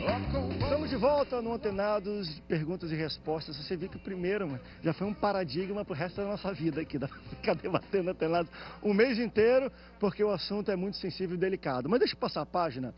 Estamos de volta no Antenados, perguntas e respostas. Você viu que o primeiro, mano, já foi um paradigma pro resto da nossa vida aqui, da ficar debatendo Antenados um mês inteiro, porque o assunto é muito sensível e delicado. Mas deixa eu passar a página.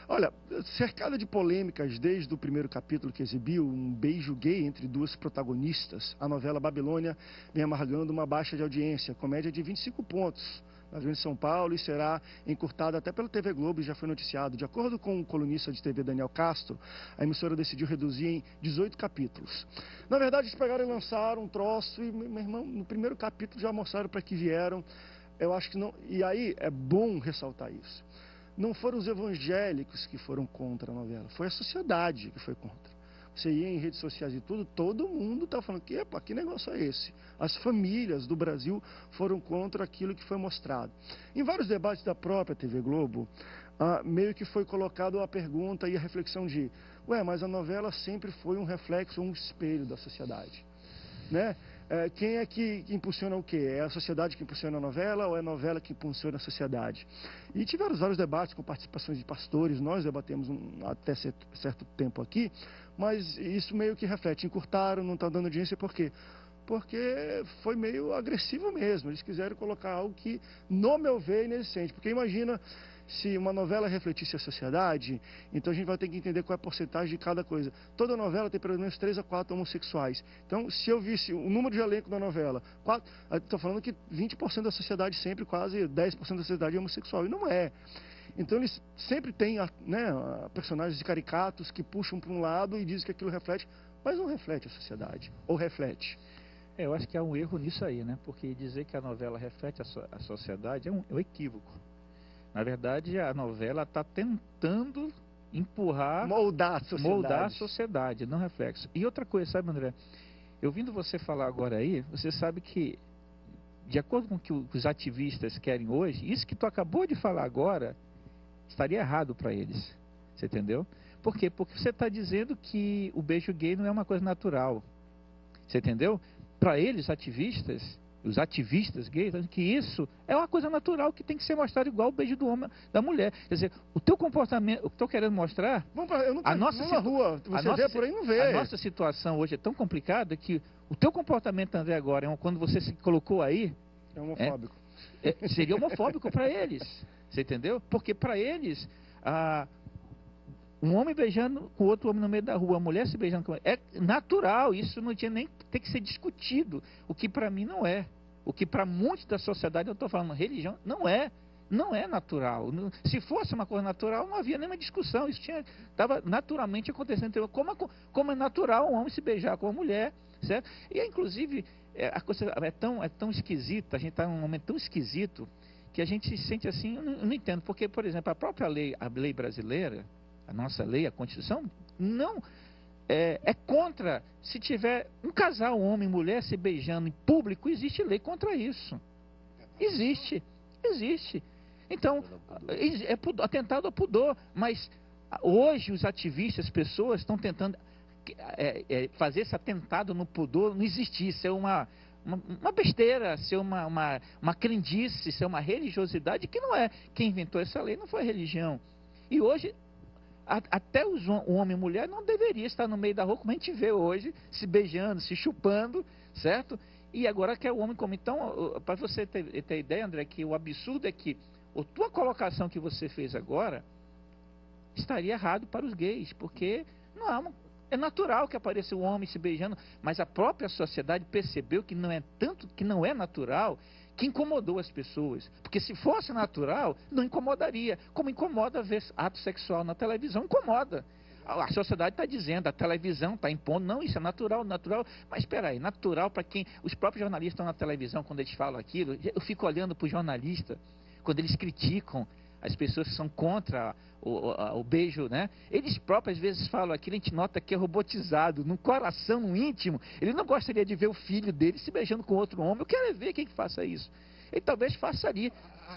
Olha, cercada de polêmicas desde o primeiro capítulo que exibiu um beijo gay entre duas protagonistas, a novela Babilônia vem amargando uma baixa de audiência, com média de 25 pontos. Na Grande São Paulo, e será encurtada até pela TV Globo, e já foi noticiado. De acordo com o colunista de TV Daniel Castro, a emissora decidiu reduzir em 18 capítulos. Na verdade, eles pegaram e lançaram um troço, e, meu irmão, no primeiro capítulo já mostraram para que vieram. Eu acho que não. E aí é bom ressaltar isso. Não foram os evangélicos que foram contra a novela, foi a sociedade que foi contra. Você ia em redes sociais e tudo, todo mundo está falando que, epa, que negócio é esse? As famílias do Brasil foram contra aquilo que foi mostrado. Em vários debates da própria TV Globo, meio que foi colocado a pergunta e a reflexão de, mas a novela sempre foi um reflexo, um espelho da sociedade, né? Quem é que impulsiona o quê? É a sociedade que impulsiona a novela ou é a novela que impulsiona a sociedade? E tiveram vários debates com participações de pastores, nós debatemos até certo tempo aqui, mas isso meio que reflete. Encurtaram, não está dando audiência, por quê? Porque foi meio agressivo mesmo. Eles quiseram colocar algo que, no meu ver, é inexistente. Porque imagina se uma novela refletisse a sociedade, então a gente vai ter que entender qual é a porcentagem de cada coisa. Toda novela tem pelo menos 3 a 4 homossexuais. Então, se eu visse o número de elenco da novela, estou falando que 20% da sociedade sempre, quase 10% da sociedade é homossexual. E não é. Então eles sempre têm personagens caricatos que puxam para um lado e dizem que aquilo reflete, mas não reflete a sociedade. Ou reflete? Eu acho que há um erro nisso aí, né? Porque dizer que a novela reflete a sociedade é um equívoco. Na verdade, a novela está tentando empurrar, moldar a sociedade, não reflexo. E outra coisa, sabe, André? Eu ouvindo você falar agora aí, você sabe que, de acordo com o que os ativistas querem hoje, isso que tu acabou de falar agora, estaria errado para eles. Você entendeu? Por quê? Porque você está dizendo que o beijo gay não é uma coisa natural. Você entendeu? Para eles, ativistas, os ativistas gays, que isso é uma coisa natural que tem que ser mostrado igual o beijo do homem, da mulher. Quer dizer, o teu comportamento, o que estou querendo mostrar... Eu não estou na rua, você vê por aí, não vê. A nossa situação hoje é tão complicada que o teu comportamento, André, agora, quando você se colocou aí... É homofóbico. Seria homofóbico para eles. Você entendeu? Porque para eles... um homem beijando com outro homem no meio da rua, a mulher se beijando com é natural, isso não tinha nem tem que ser discutido, o que para mim não é, o que para muitos da sociedade, eu estou falando religião, não é natural. Se fosse uma coisa natural, não havia nenhuma discussão, isso estava naturalmente acontecendo, como é natural um homem se beijar com uma mulher, certo? E inclusive a coisa é tão esquisita, a gente está num momento tão esquisito que a gente se sente assim, eu não entendo, porque, por exemplo, a lei brasileira, a nossa lei, a Constituição, não é contra. Se tiver um casal, um homem e mulher se beijando em público, existe lei contra isso. Existe. Então, é atentado ao pudor. Mas hoje os ativistas, as pessoas estão tentando fazer esse atentado no pudor não existir, ser uma besteira, ser uma crendice, ser uma religiosidade que não é. Quem inventou essa lei não foi a religião. E hoje... até o homem e mulher não deveria estar no meio da rua, como a gente vê hoje, se beijando, se chupando, certo? E agora quer o homem como. Então, para você ter ideia, André, que o absurdo é que a tua colocação que você fez agora estaria errado para os gays, porque é natural que apareça o homem se beijando, mas a própria sociedade percebeu que não é natural, que incomodou as pessoas. Porque se fosse natural, não incomodaria. Como incomoda ver ato sexual na televisão, incomoda. A sociedade está dizendo, a televisão está impondo, não, isso é natural. Mas espera aí, natural para quem... Os próprios jornalistas estão na televisão, quando eles falam aquilo, eu fico olhando para o jornalista, quando eles criticam as pessoas que são contra o beijo, né? Eles próprios às vezes falam aquilo, a gente nota que é robotizado, no coração, no íntimo. Ele não gostaria de ver o filho dele se beijando com outro homem. Eu quero ver quem que faça isso. Ele talvez faça ali.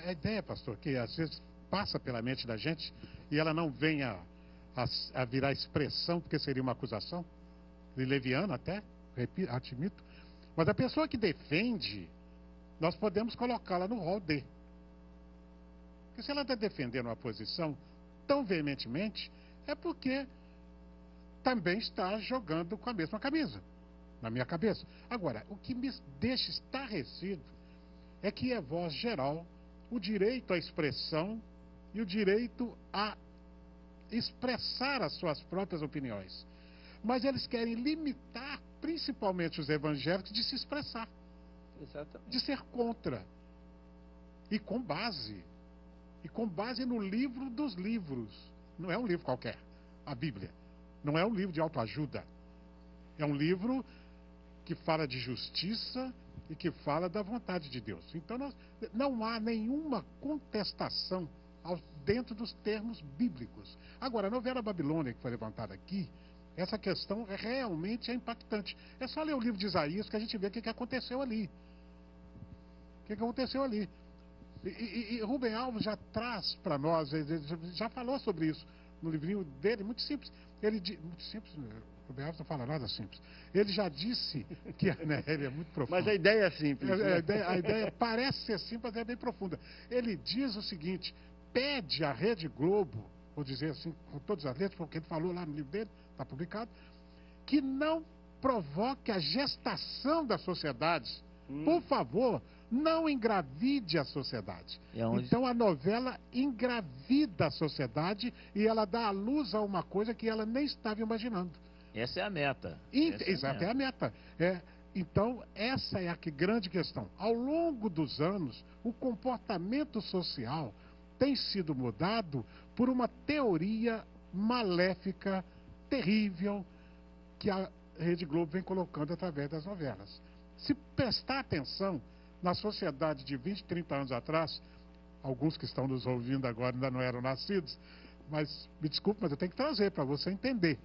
A ideia, pastor, que às vezes passa pela mente da gente e ela não venha a virar expressão, porque seria uma acusação, de leviana até, admito. Mas a pessoa que defende, nós podemos colocá-la no rol de. Porque se ela está defendendo uma posição tão veementemente, é porque também está jogando com a mesma camisa, na minha cabeça. Agora, o que me deixa estarrecido é que é voz geral o direito à expressão e o direito a expressar as suas próprias opiniões. Mas eles querem limitar, principalmente os evangélicos, de se expressar. Exatamente. De ser contra. E com base no livro dos livros. Não é um livro qualquer, a Bíblia. Não é um livro de autoajuda. É um livro que fala de justiça e que fala da vontade de Deus. Então, não há nenhuma contestação dentro dos termos bíblicos. Agora, a novela Babilônia, que foi levantada aqui, essa questão realmente é impactante. É só ler o livro de Isaías que a gente vê o que aconteceu ali. O que aconteceu ali. E Rubem Alves já traz para nós, ele já falou sobre isso no livrinho dele, muito simples. Muito simples, Rubem Alves não fala nada simples. Ele já disse que né, ele é muito profundo. Mas a ideia é simples. A ideia parece ser simples, mas é bem profunda. Ele diz o seguinte: pede à Rede Globo, vou dizer assim, com todas as letras, porque ele falou lá no livro dele, está publicado, que não provoque a gestação das sociedades. Por favor, não engravide a sociedade. Então a novela engravida a sociedade e ela dá à luz a uma coisa que ela nem estava imaginando. Essa é a meta. Exato, é a meta. Então, essa é a grande questão. Ao longo dos anos, o comportamento social tem sido mudado por uma teoria maléfica, terrível, que a Rede Globo vem colocando através das novelas. Se prestar atenção na sociedade de 20, 30 anos atrás, alguns que estão nos ouvindo agora ainda não eram nascidos, mas me desculpe, mas eu tenho que trazer para você entender.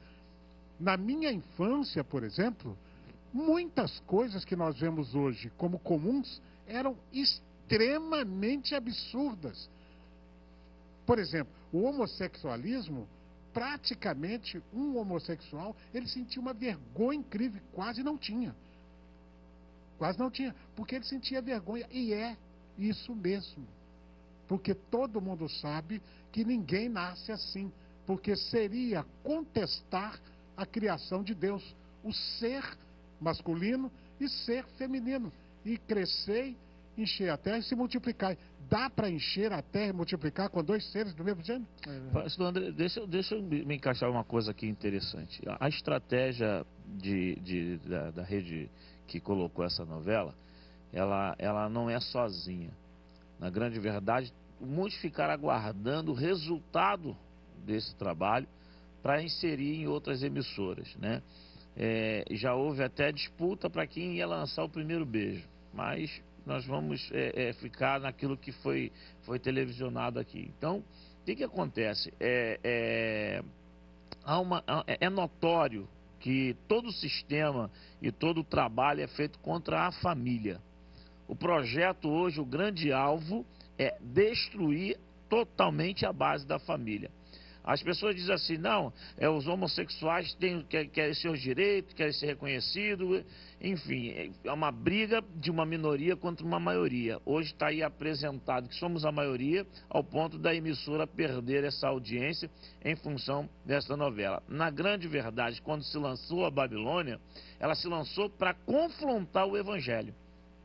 Na minha infância, por exemplo, muitas coisas que nós vemos hoje como comuns eram extremamente absurdas. Por exemplo, o homossexualismo, praticamente um homossexual, ele sentia uma vergonha incrível, quase não tinha. Quase não tinha, porque ele sentia vergonha, e é isso mesmo. Porque todo mundo sabe que ninguém nasce assim, porque seria contestar a criação de Deus, o ser masculino e ser feminino, e crescer, encher a terra e se multiplicar. Dá para encher a terra e multiplicar com dois seres do mesmo gênero? Pastor André, deixa eu me encaixar uma coisa aqui interessante. A estratégia da rede que colocou essa novela, ela não é sozinha. Na grande verdade, muitos ficaram aguardando o resultado desse trabalho para inserir em outras emissoras, né? Já houve até disputa para quem ia lançar o primeiro beijo, mas nós vamos ficar naquilo que foi televisionado aqui. Então, o que acontece? É notório que todo o sistema e todo o trabalho é feito contra a família. O projeto hoje, o grande alvo é destruir totalmente a base da família. As pessoas dizem assim, não, os homossexuais querem seus direitos, querem ser reconhecidos, enfim, é uma briga de uma minoria contra uma maioria. Hoje está aí apresentado que somos a maioria, ao ponto da emissora perder essa audiência em função dessa novela. Na grande verdade, quando se lançou a Babilônia, ela se lançou para confrontar o Evangelho.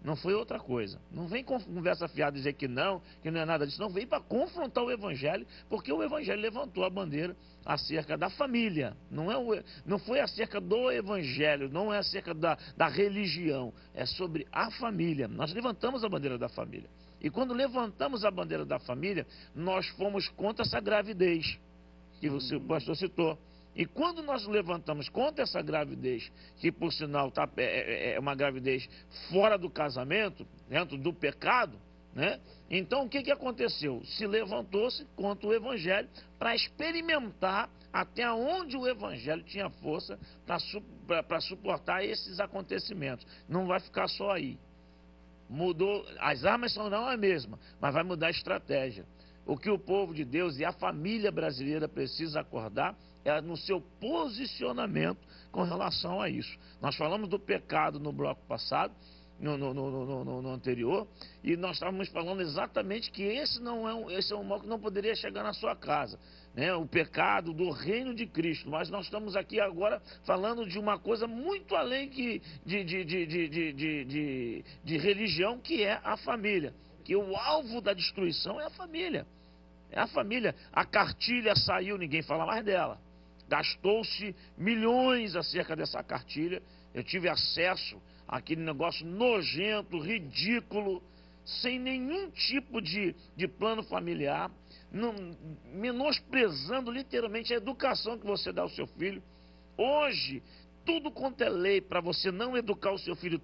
Não foi outra coisa. Não vem com conversa fiada dizer que não é nada disso. Não, veio para confrontar o Evangelho, porque o Evangelho levantou a bandeira acerca da família. Não foi acerca do Evangelho, não é acerca da religião. É sobre a família. Nós levantamos a bandeira da família. E quando levantamos a bandeira da família, nós fomos contra essa gravidez que o pastor citou. E quando nós levantamos contra essa gravidez, que por sinal é uma gravidez fora do casamento, dentro do pecado, né? Então o que aconteceu? Se levantou-se contra o Evangelho para experimentar até onde o Evangelho tinha força para suportar esses acontecimentos. Não vai ficar só aí. Mudou, as armas são não a mesma, mas vai mudar a estratégia. O que o povo de Deus e a família brasileira precisa acordar é no seu posicionamento com relação a isso. Nós falamos do pecado no bloco passado, no anterior, e nós estávamos falando exatamente que esse é um mal que não poderia chegar na sua casa, né? O pecado do reino de Cristo. Mas nós estamos aqui agora falando de uma coisa muito além de religião, que é a família. Que o alvo da destruição é a família. É a família. A cartilha saiu, ninguém fala mais dela. Gastou-se milhões acerca dessa cartilha. Eu tive acesso àquele negócio nojento, ridículo, sem nenhum tipo de plano familiar, menosprezando literalmente a educação que você dá ao seu filho. Hoje, tudo quanto é lei para você não educar o seu filho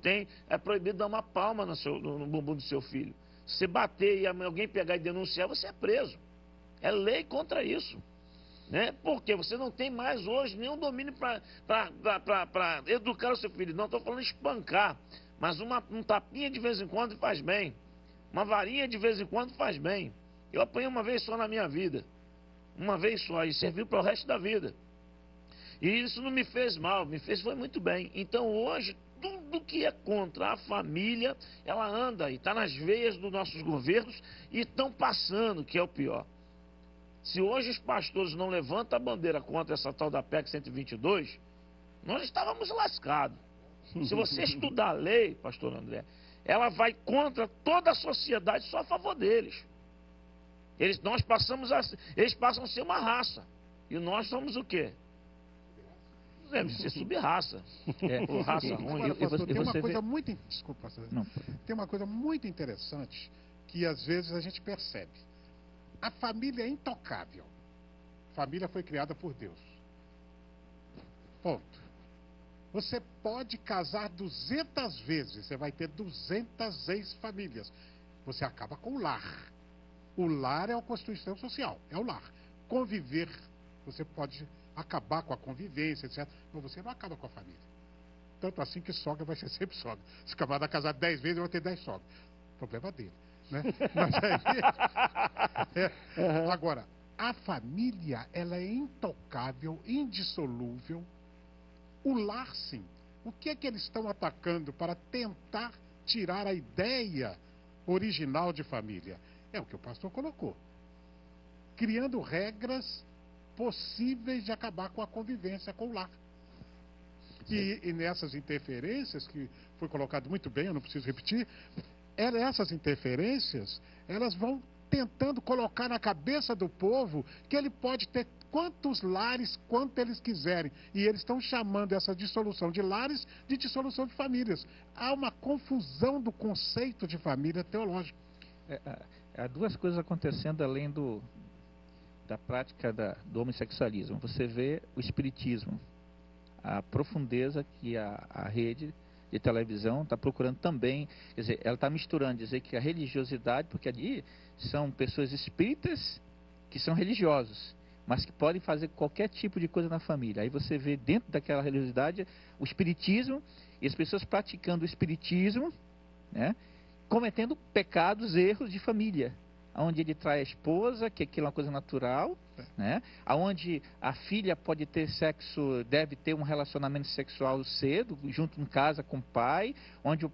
é proibido dar uma palma no bumbum do seu filho. Se bater e alguém pegar e denunciar, você é preso. É lei contra isso. Né? Porque você não tem mais hoje nenhum domínio para educar o seu filho. Não estou falando espancar, mas um tapinha de vez em quando faz bem. Uma varinha de vez em quando faz bem. Eu apanhei uma vez só na minha vida. Uma vez só, e serviu para o resto da vida. E isso não me fez mal, foi muito bem. Então hoje, tudo que é contra a família, ela anda e está nas veias dos nossos governos e estão passando, que é o pior. Se hoje os pastores não levantam a bandeira contra essa tal da PEC 122, nós estávamos lascados. Se você estudar a lei, pastor André, ela vai contra toda a sociedade, só a favor deles. Eles passam a ser uma raça. E nós somos o quê? Deve ser sub-raça. Ou raça ruim. Agora, pastor, tem uma coisa muito... Desculpa, pastor. Não. Tem uma coisa muito interessante que às vezes a gente percebe. A família é intocável. A família foi criada por Deus. Ponto. Você pode casar 200 vezes, você vai ter 200 ex-famílias. Você acaba com o lar. O lar é a constituição social, é o lar. Conviver, você pode acabar com a convivência, etc. Mas você não acaba com a família. Tanto assim que sogra vai ser sempre sogra. Se o camarada casar 10 vezes, vai ter 10 sogras. Problema dele. Né? Mas aí, agora, a família, ela é intocável, indissolúvel. O lar, sim. O que é que eles estão atacando para tentar tirar a ideia original de família? É o que o pastor colocou. Criando regras possíveis de acabar com a convivência com o lar. E nessas interferências, que foi colocado muito bem, eu não preciso repetir, essas interferências, elas vão tentando colocar na cabeça do povo que ele pode ter quantos lares, quanto eles quiserem. E eles estão chamando essa dissolução de lares de dissolução de famílias. Há uma confusão do conceito de família teológico. Há duas coisas acontecendo além da prática do homossexualismo. Você vê o espiritismo, a profundeza que a rede de televisão está procurando também, quer dizer, ela está misturando, dizer que a religiosidade, porque ali são pessoas espíritas que são religiosos, mas que podem fazer qualquer tipo de coisa na família. Aí você vê dentro daquela religiosidade o espiritismo, e as pessoas praticando o espiritismo, né, cometendo pecados, erros de família, onde ele trai a esposa, que aquilo é uma coisa natural, né? Onde a filha pode ter sexo, deve ter um relacionamento sexual cedo, junto em casa com o pai, onde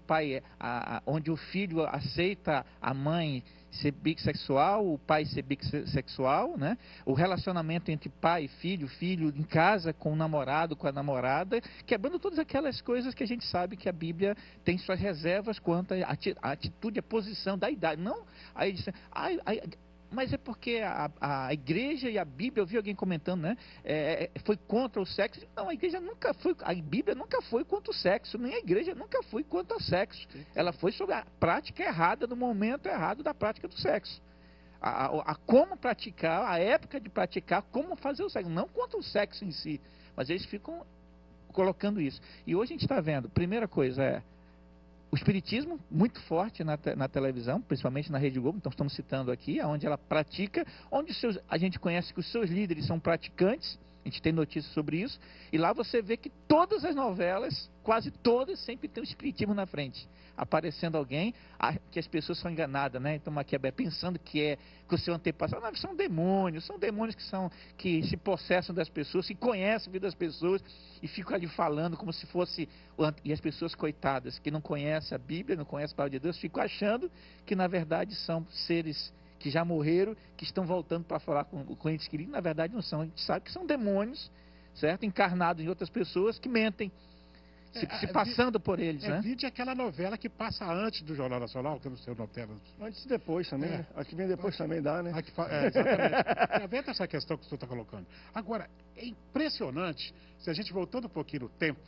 onde o filho aceita a mãe ser bissexual, o pai ser bissexual, né? O relacionamento entre pai e filho em casa com o namorado, com a namorada, quebrando todas aquelas coisas que a gente sabe que a Bíblia tem suas reservas quanto à atitude, à posição da idade. Não, aí diz, mas é porque a igreja e a Bíblia, eu vi alguém comentando, né? Foi contra o sexo. Não, a igreja nunca foi, a Bíblia nunca foi contra o sexo, nem a igreja nunca foi contra o sexo. Ela foi sobre a prática errada, no momento errado da prática do sexo. A como praticar, a época de praticar, como fazer o sexo. Não contra o sexo em si, mas eles ficam colocando isso. E hoje a gente está vendo, primeira coisa o espiritismo muito forte na televisão, principalmente na Rede Globo, então estamos citando aqui, onde ela pratica, onde a gente conhece que os seus líderes são praticantes, A gente tem notícias sobre isso. E lá você vê que todas as novelas, quase todas, sempre tem o espiritismo na frente. Aparecendo alguém, que as pessoas são enganadas, né? Então, Maquiavel, pensando que o seu antepassado. Não, são demônios que se possessam das pessoas, que conhecem a vida das pessoas e ficam ali falando como se fosse. E as pessoas coitadas, que não conhecem a Bíblia, não conhecem a palavra de Deus, ficam achando que na verdade são seres que já morreram, que estão voltando para falar com entes queridos. Na verdade não são. A gente sabe que são demônios, certo? Encarnados em outras pessoas que mentem. Se passando por eles, né? Vide aquela novela que passa antes do Jornal Nacional, que eu não sei o nome dela. Antes e depois também, né? A que vem depois também dá, né? Exatamente. Aproveita essa questão que você está colocando. Agora, é impressionante, se a gente voltando um pouquinho no tempo,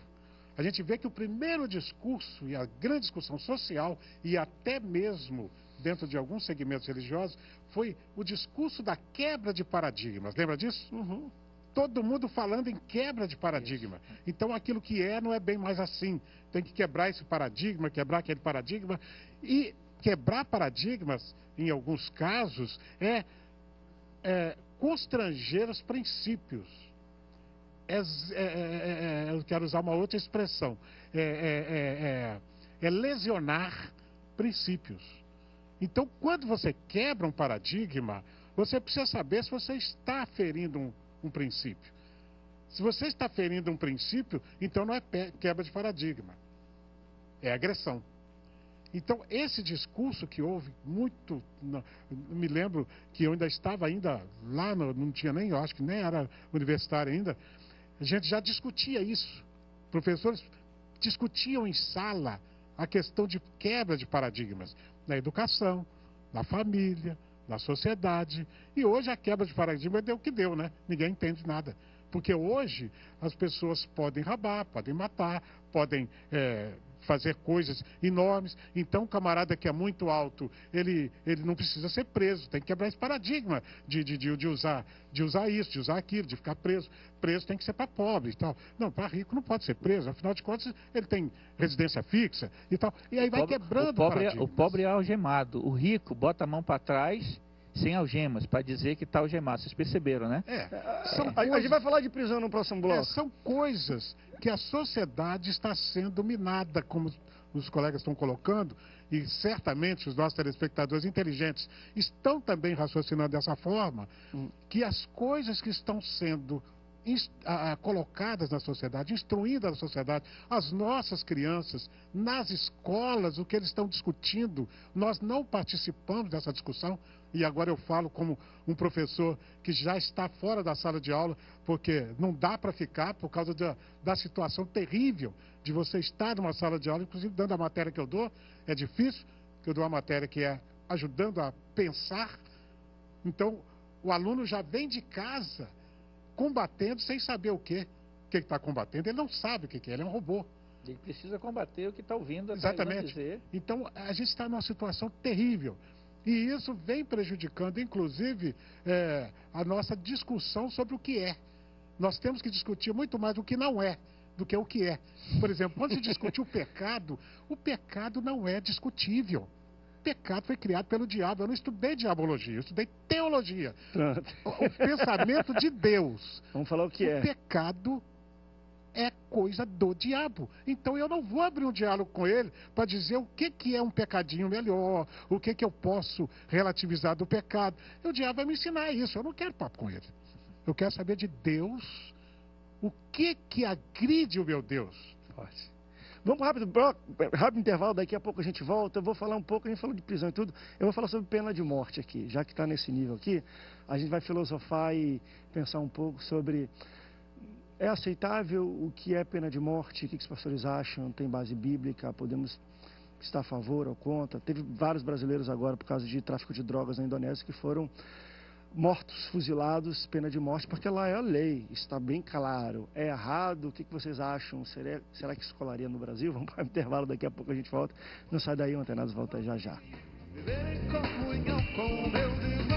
a gente vê que o primeiro discurso e a grande discussão social, e até mesmo dentro de alguns segmentos religiosos, foi o discurso da quebra de paradigmas. Lembra disso? Uhum. Todo mundo falando em quebra de paradigma. Então, aquilo que não é bem mais assim. Tem que quebrar esse paradigma, quebrar aquele paradigma. E quebrar paradigmas, em alguns casos, é constranger os princípios. Eu quero usar uma outra expressão. É lesionar princípios. Então, quando você quebra um paradigma, você precisa saber se você está ferindo um princípio. Se você está ferindo um princípio, então não é quebra de paradigma, é agressão. Então, esse discurso que houve muito, me lembro que eu ainda estava lá, não tinha nem, eu acho que nem era universitário ainda, a gente já discutia isso. Professores discutiam em sala a questão de quebra de paradigmas na educação, na família, na sociedade. E hoje a quebra de paradigma deu o que deu, né? Ninguém entende nada. Porque hoje as pessoas podem roubar, podem matar, podem fazer coisas enormes. Então o camarada que é muito alto, ele não precisa ser preso, tem que quebrar esse paradigma de usar isso, de usar aquilo, de ficar preso. Preso tem que ser para pobre e tal. Não, para rico não pode ser preso, afinal de contas ele tem residência fixa e tal. E aí vai quebrando o pobre é algemado, o rico bota a mão para trás sem algemas, para dizer que está algemado. Vocês perceberam, né? A gente vai falar de prisão no próximo bloco. São coisas que a sociedade está sendo minada, como os colegas estão colocando, e certamente os nossos telespectadores inteligentes estão também raciocinando dessa forma, que as coisas que estão sendo colocadas na sociedade, instruídas na sociedade, as nossas crianças, nas escolas, o que eles estão discutindo, nós não participamos dessa discussão. E agora eu falo como um professor que já está fora da sala de aula, porque não dá para ficar por causa da situação terrível de você estar numa sala de aula, inclusive dando a matéria que eu dou, é difícil, que eu dou uma matéria que é ajudando a pensar. Então, o aluno já vem de casa combatendo sem saber o que está combatendo. Ele não sabe o que é, ele é um robô. Ele precisa combater o que está ouvindo. Exatamente. Dizer. Então, a gente está numa situação terrível. E isso vem prejudicando, inclusive, a nossa discussão sobre o que é. Nós temos que discutir muito mais o que não é do que o que é. Por exemplo, quando se discute o pecado não é discutível. O pecado foi criado pelo diabo. Eu não estudei diabologia, eu estudei teologia. O pensamento de Deus. Vamos falar o que é. O pecado é coisa do diabo. Então eu não vou abrir um diálogo com ele para dizer o que é um pecadinho melhor, o que eu posso relativizar do pecado. O diabo vai me ensinar isso, eu não quero papo com ele. Eu quero saber de Deus, o que agride o meu Deus. Vamos rápido intervalo, daqui a pouco a gente volta. Eu vou falar um pouco, a gente falou de prisão e tudo, eu vou falar sobre pena de morte aqui, já que está nesse nível aqui, a gente vai filosofar e pensar um pouco sobre... É aceitável o que é pena de morte? O que os pastores acham? Tem base bíblica? Podemos estar a favor ou contra? Teve vários brasileiros agora, por causa de tráfico de drogas na Indonésia, que foram mortos, fuzilados, pena de morte, porque lá é a lei, está bem claro. É errado? O que vocês acham? Será que isso colaria no Brasil? Vamos para o intervalo, daqui a pouco a gente volta. Não sai daí, o Antenados volta já já. Viver em comunhão com meu Deus.